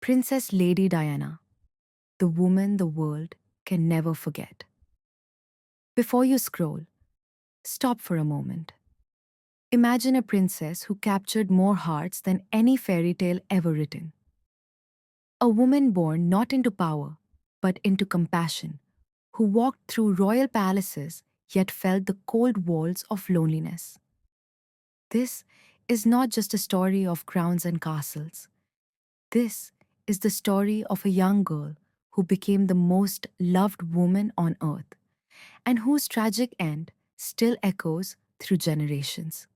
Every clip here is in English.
Princess Lady Diana, the woman the world can never forget. Before you scroll, stop for a moment. Imagine a princess who captured more hearts than any fairy tale ever written. A woman born not into power, but into compassion, who walked through royal palaces yet felt the cold walls of loneliness. This is not just a story of crowns and castles. This is the story of a young girl who became the most loved woman on earth and whose tragic end still echoes through generations.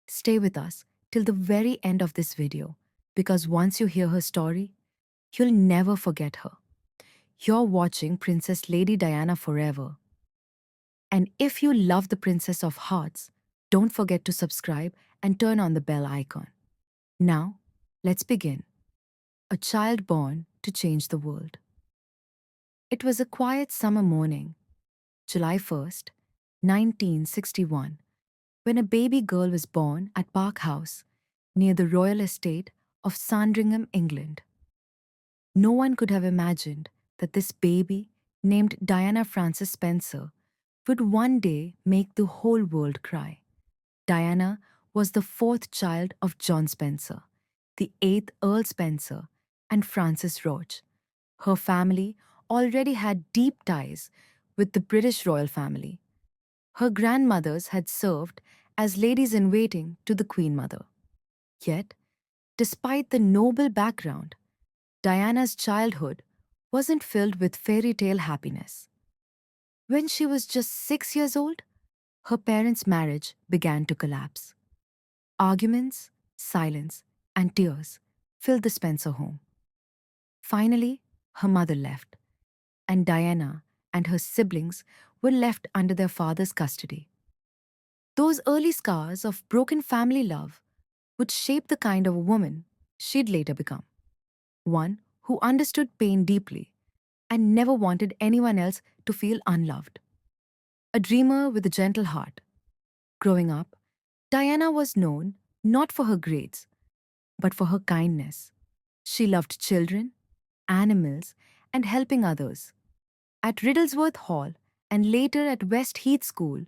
Stay with us till the very end of this video because once you hear her story, you'll never forget her. You're watching Princess Lady Diana forever. And if you love the Princess of Hearts, don't forget to subscribe and turn on the bell icon. Now, let's begin. A child born to change the world. It was a quiet summer morning, July 1st, 1961, when a baby girl was born at Park House, near the royal estate of Sandringham, England. No one could have imagined that this baby, named Diana Frances Spencer, would one day make the whole world cry. Diana was the fourth child of John Spencer, the eighth Earl Spencer, and Frances Roche. Her family already had deep ties with the British royal family. Her grandmothers had served as ladies-in-waiting to the Queen Mother. Yet, despite the noble background, Diana's childhood wasn't filled with fairy tale happiness. When she was just 6 years old, her parents' marriage began to collapse. Arguments, silence, and tears filled the Spencer home. Finally, her mother left, and Diana and her siblings were left under their father's custody. Those early scars of broken family love would shape the kind of woman she'd later become. One who understood pain deeply and never wanted anyone else to feel unloved. A dreamer with a gentle heart. Growing up, Diana was known not for her grades, but for her kindness. She loved children, animals, and helping others. At Riddlesworth Hall and later at West Heath School,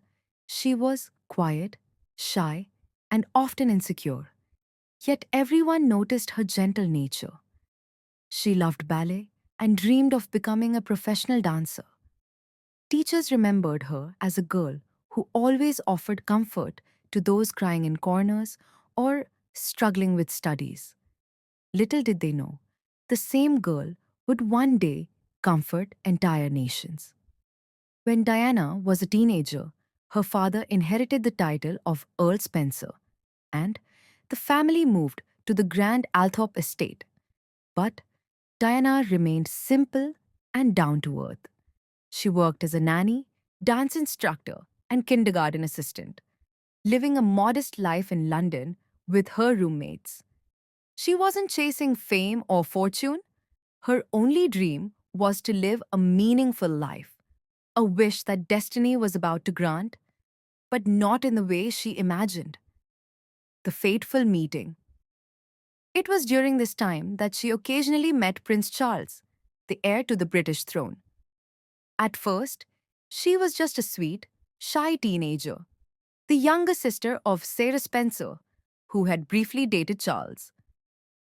she was quiet, shy, and often insecure. Yet everyone noticed her gentle nature. She loved ballet and dreamed of becoming a professional dancer. Teachers remembered her as a girl who always offered comfort to those crying in corners or struggling with studies. Little did they know, the same girl would one day comfort entire nations. When Diana was a teenager, her father inherited the title of Earl Spencer, and the family moved to the Grand Althorp estate. But Diana remained simple and down to earth. She worked as a nanny, dance instructor, and kindergarten assistant, living a modest life in London with her roommates. She wasn't chasing fame or fortune. Her only dream was to live a meaningful life, a wish that destiny was about to grant, but not in the way she imagined. The fateful meeting. It was during this time that she occasionally met Prince Charles, the heir to the British throne. At first, she was just a sweet, shy teenager, the younger sister of Sarah Spencer, who had briefly dated Charles.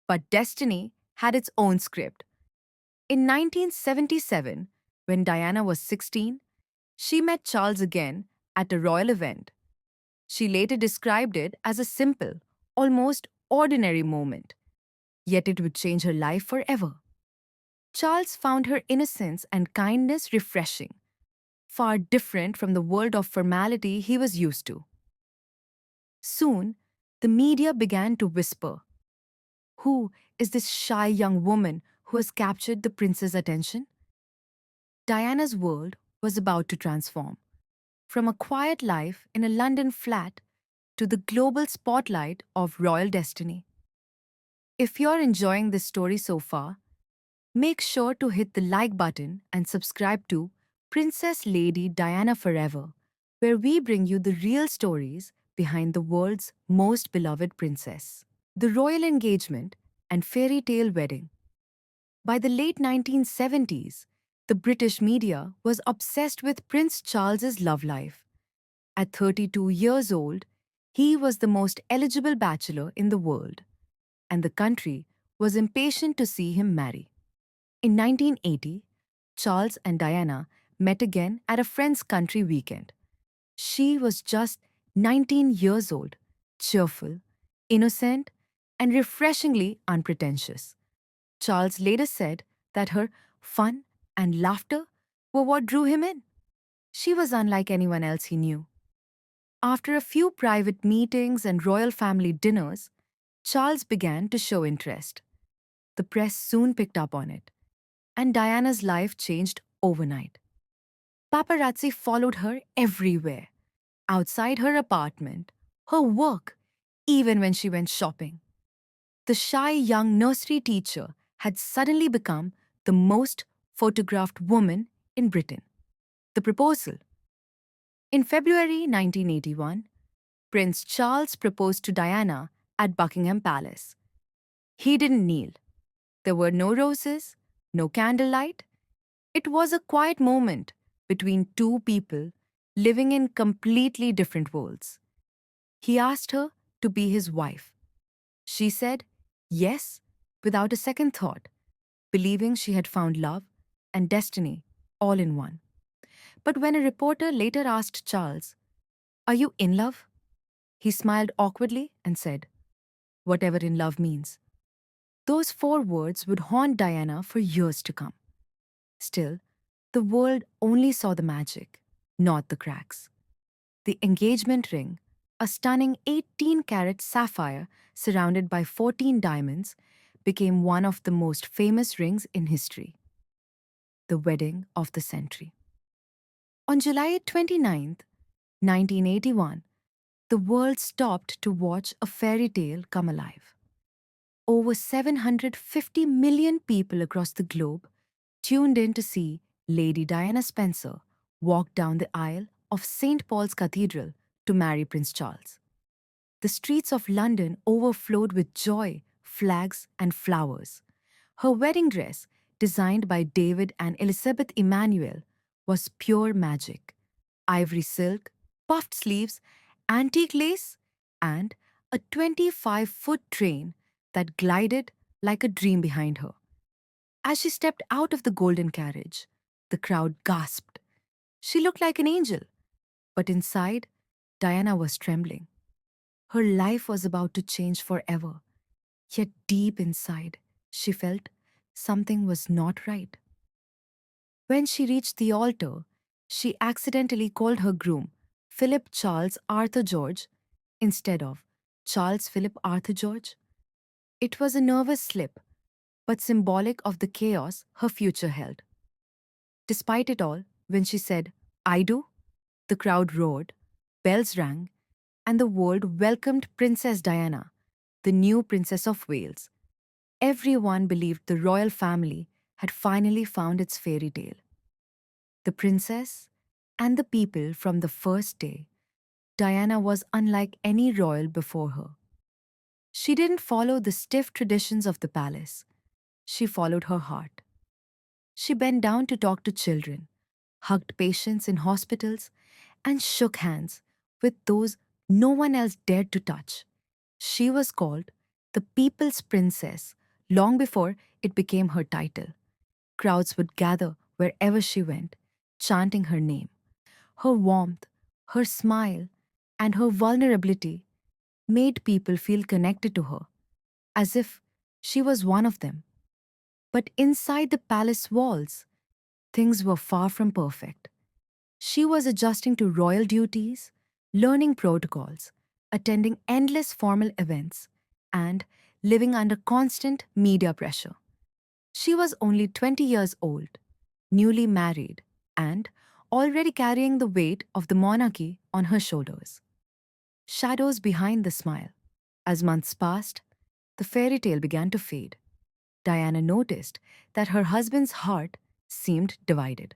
But destiny had its own script. In 1977, when Diana was 16, she met Charles again at a royal event. She later described it as a simple, almost ordinary moment, yet it would change her life forever. Charles found her innocence and kindness refreshing, far different from the world of formality he was used to. Soon, the media began to whisper, "Who is this shy young woman who has captured the prince's attention?" Diana's world was about to transform, from a quiet life in a London flat to the global spotlight of royal destiny. If you're enjoying this story so far, make sure to hit the like button and subscribe to Princess Lady Diana Forever, where we bring you the real stories behind the world's most beloved princess. The royal engagement and fairy tale wedding. By the late 1970s, the British media was obsessed with Prince Charles's love life. At 32 years old, he was the most eligible bachelor in the world, and the country was impatient to see him marry. In 1980, Charles and Diana met again at a friend's country weekend. She was just 19 years old, cheerful, innocent, and refreshingly unpretentious. Charles later said that her fun and laughter were what drew him in. She was unlike anyone else he knew. After a few private meetings and royal family dinners, Charles began to show interest. The press soon picked up on it, and Diana's life changed overnight. Paparazzi followed her everywhere, outside her apartment, her work, even when she went shopping. The shy young nursery teacher had suddenly become the most photographed woman in Britain. The proposal. In February 1981, Prince Charles proposed to Diana at Buckingham Palace. He didn't kneel. There were no roses, no candlelight. It was a quiet moment between two people living in completely different worlds. He asked her to be his wife. She said yes without a second thought, believing she had found love and destiny all in one. But when a reporter later asked Charles, "Are you in love?" he smiled awkwardly and said, "Whatever in love means." Those four words would haunt Diana for years to come. Still, the world only saw the magic, not the cracks. The engagement ring, a stunning 18-carat sapphire surrounded by 14 diamonds, became one of the most famous rings in history. The wedding of the century. On July 29, 1981, the world stopped to watch a fairy tale come alive. Over 750 million people across the globe tuned in to see Lady Diana Spencer walk down the aisle of St. Paul's Cathedral to marry Prince Charles. The streets of London overflowed with joy, flags, and flowers. Her wedding dress, designed by David and Elizabeth Emanuel, was pure magic. Ivory silk, puffed sleeves, antique lace, and a 25-foot train that glided like a dream behind her. As she stepped out of the golden carriage, the crowd gasped. She looked like an angel, but inside, Diana was trembling. Her life was about to change forever, yet deep inside, she felt something was not right. When she reached the altar, she accidentally called her groom Philip Charles Arthur George instead of Charles Philip Arthur George. It was a nervous slip, but symbolic of the chaos her future held. Despite it all, when she said, "I do," the crowd roared, bells rang, and the world welcomed Princess Diana, the new Princess of Wales. Everyone believed the royal family had finally found its fairy tale. The princess and the people from the first day, Diana was unlike any royal before her. She didn't follow the stiff traditions of the palace. She followed her heart. She bent down to talk to children, hugged patients in hospitals, and shook hands with those no one else dared to touch. She was called the People's Princess long before it became her title. Crowds would gather wherever she went, chanting her name. Her warmth, her smile, and her vulnerability made people feel connected to her, as if she was one of them. But inside the palace walls, things were far from perfect. She was adjusting to royal duties, learning protocols, attending endless formal events, and living under constant media pressure. She was only 20 years old, newly married, and already carrying the weight of the monarchy on her shoulders. Shadows behind the smile. As months passed, the fairy tale began to fade. Diana noticed that her husband's heart seemed divided.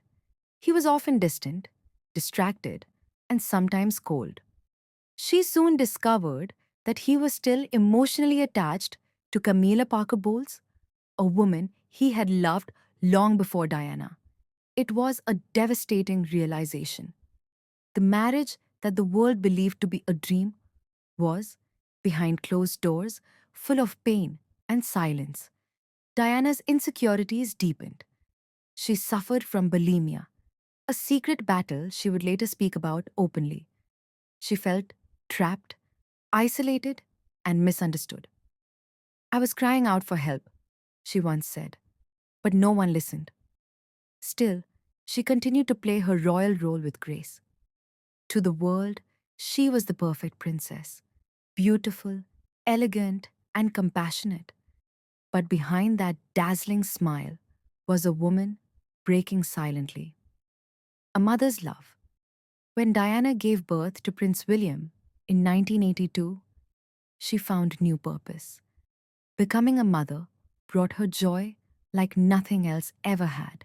He was often distant, distracted, and sometimes cold. She soon discovered that he was still emotionally attached to Camilla Parker Bowles, a woman he had loved long before Diana. It was a devastating realization. The marriage that the world believed to be a dream was, behind closed doors, full of pain and silence. Diana's insecurities deepened. She suffered from bulimia, a secret battle she would later speak about openly. She felt trapped, isolated, and misunderstood. I was crying out for help, she once said, but no one listened. Still, she continued to play her royal role with grace. To the world, she was the perfect princess, beautiful, elegant, and compassionate. But behind that dazzling smile was a woman breaking silently. A mother's love. When Diana gave birth to Prince William in 1982, she found new purpose. Becoming a mother brought her joy like nothing else ever had.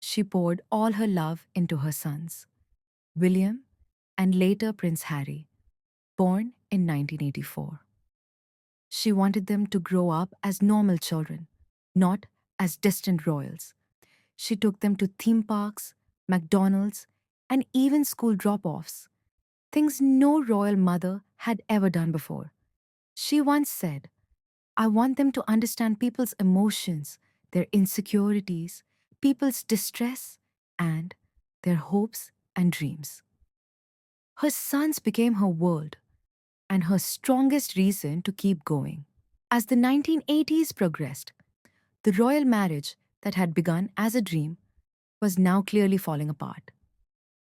She poured all her love into her sons, William and later Prince Harry, born in 1984. She wanted them to grow up as normal children, not as distant royals. She took them to theme parks, McDonald's, and even school drop offs, things no royal mother had ever done before. She once said, I want them to understand people's emotions, their insecurities, people's distress, and their hopes and dreams. Her sons became her world and her strongest reason to keep going. As the 1980s progressed, the royal marriage that had begun as a dream was now clearly falling apart.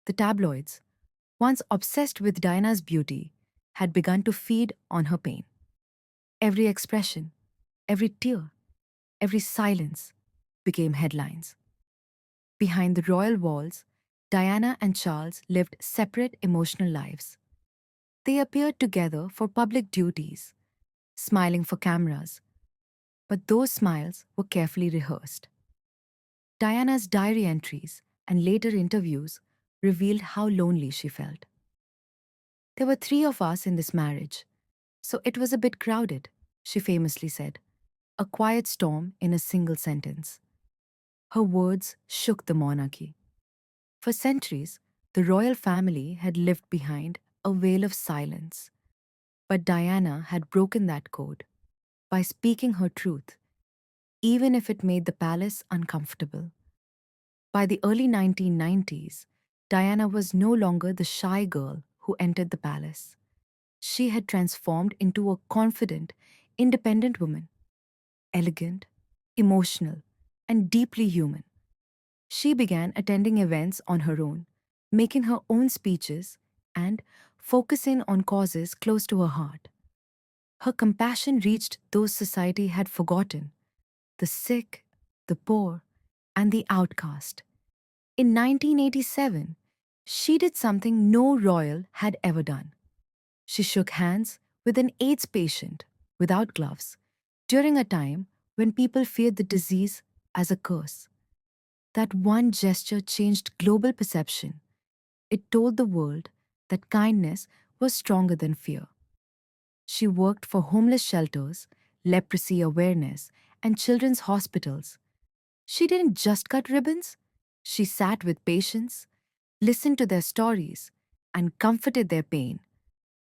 The tabloids, once obsessed with Diana's beauty, had begun to feed on her pain. Every expression, every tear, every silence became headlines. Behind the royal walls, Diana and Charles lived separate emotional lives. They appeared together for public duties, smiling for cameras, but those smiles were carefully rehearsed. Diana's diary entries and later interviews revealed how lonely she felt. There were three of us in this marriage, so it was a bit crowded, she famously said, a quiet storm in a single sentence. Her words shook the monarchy. For centuries, the royal family had lived behind a veil of silence. But Diana had broken that code by speaking her truth, even if it made the palace uncomfortable. By the early 1990s, Diana was no longer the shy girl who entered the palace. She had transformed into a confident, independent woman, elegant, emotional, and deeply human. She began attending events on her own, making her own speeches, and focusing on causes close to her heart. Her compassion reached those society had forgotten: the sick, the poor, and the outcast. In 1987, she did something no royal had ever done. She shook hands with an AIDS patient without gloves during a time when people feared the disease as a curse. That one gesture changed global perception. It told the world that kindness was stronger than fear. She worked for homeless shelters, leprosy awareness, and children's hospitals. She didn't just cut ribbons, she sat with patients, listened to their stories, and comforted their pain.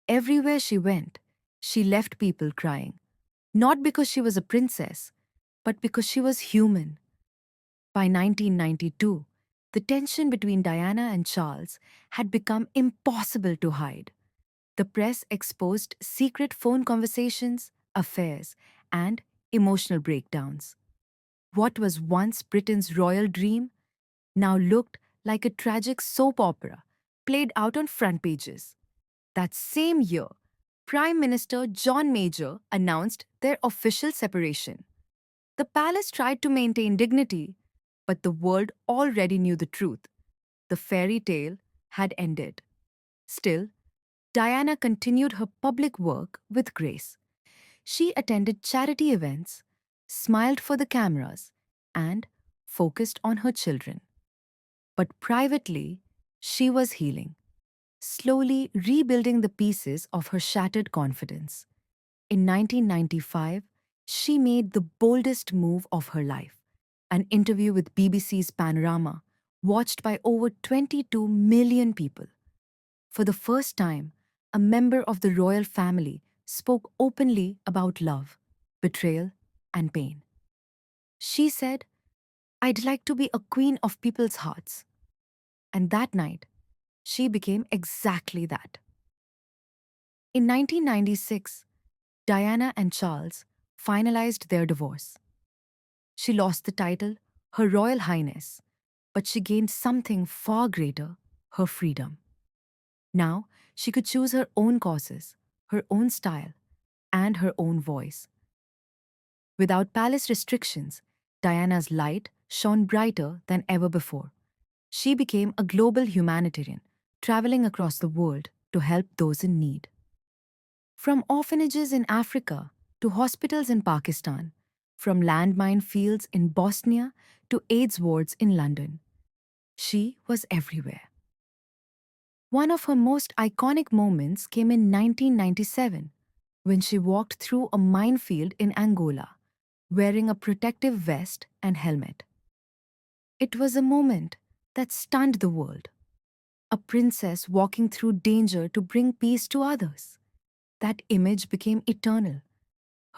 Everywhere she went, she left people crying, not because she was a princess, but because she was human. By 1992, the tension between Diana and Charles had become impossible to hide. The press exposed secret phone conversations, affairs, and emotional breakdowns. What was once Britain's royal dream now looked like a tragic soap opera played out on front pages. That same year, Prime Minister John Major announced their official separation. The palace tried to maintain dignity, but the world already knew the truth. The fairy tale had ended. Still, Diana continued her public work with grace. She attended charity events, smiled for the cameras, and focused on her children. But privately, she was healing, slowly rebuilding the pieces of her shattered confidence. In 1995, she made the boldest move of her life. an interview with BBC's Panorama, watched by over 22 million people. For the first time, a member of the royal family spoke openly about love, betrayal, and pain. She said, "I'd like to be a queen of people's hearts." And that night, she became exactly that. In 1996, Diana and Charles finalized their divorce. She lost the title, Her Royal Highness, but she gained something far greater, her freedom. Now, she could choose her own causes, her own style, and her own voice. Without palace restrictions, Diana's light shone brighter than ever before. She became a global humanitarian, traveling across the world to help those in need. From orphanages in Africa to hospitals in Pakistan, from landmine fields in Bosnia to AIDS wards in London, she was everywhere. One of her most iconic moments came in 1997 when she walked through a minefield in Angola, wearing a protective vest and helmet. It was a moment that stunned the world. A princess walking through danger to bring peace to others. That image became eternal.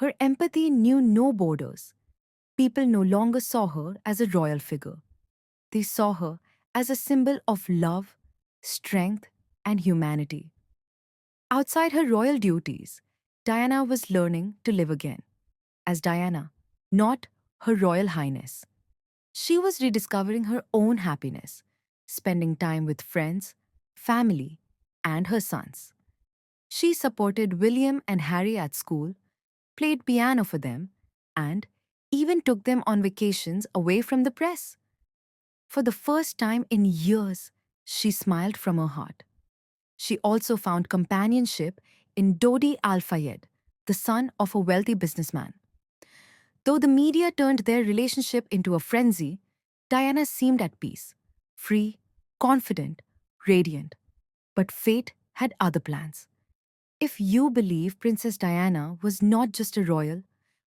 Her empathy knew no borders. People no longer saw her as a royal figure. They saw her as a symbol of love, strength, and humanity. Outside her royal duties, Diana was learning to live again as Diana, not Her Royal Highness. She was rediscovering her own happiness, spending time with friends, family, and her sons. She supported William and Harry at school, played piano for them, and even took them on vacations away from the press. For the first time in years, she smiled from her heart. She also found companionship in Dodi Al Fayed, the son of a wealthy businessman. Though the media turned their relationship into a frenzy, Diana seemed at peace, free, confident, radiant. But fate had other plans. If you believe Princess Diana was not just a royal,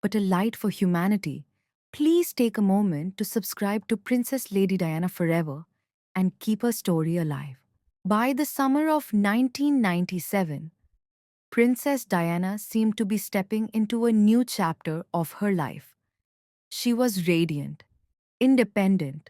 but a light for humanity, please take a moment to subscribe to Princess Lady Diana Forever and keep her story alive. By the summer of 1997, Princess Diana seemed to be stepping into a new chapter of her life. She was radiant, independent,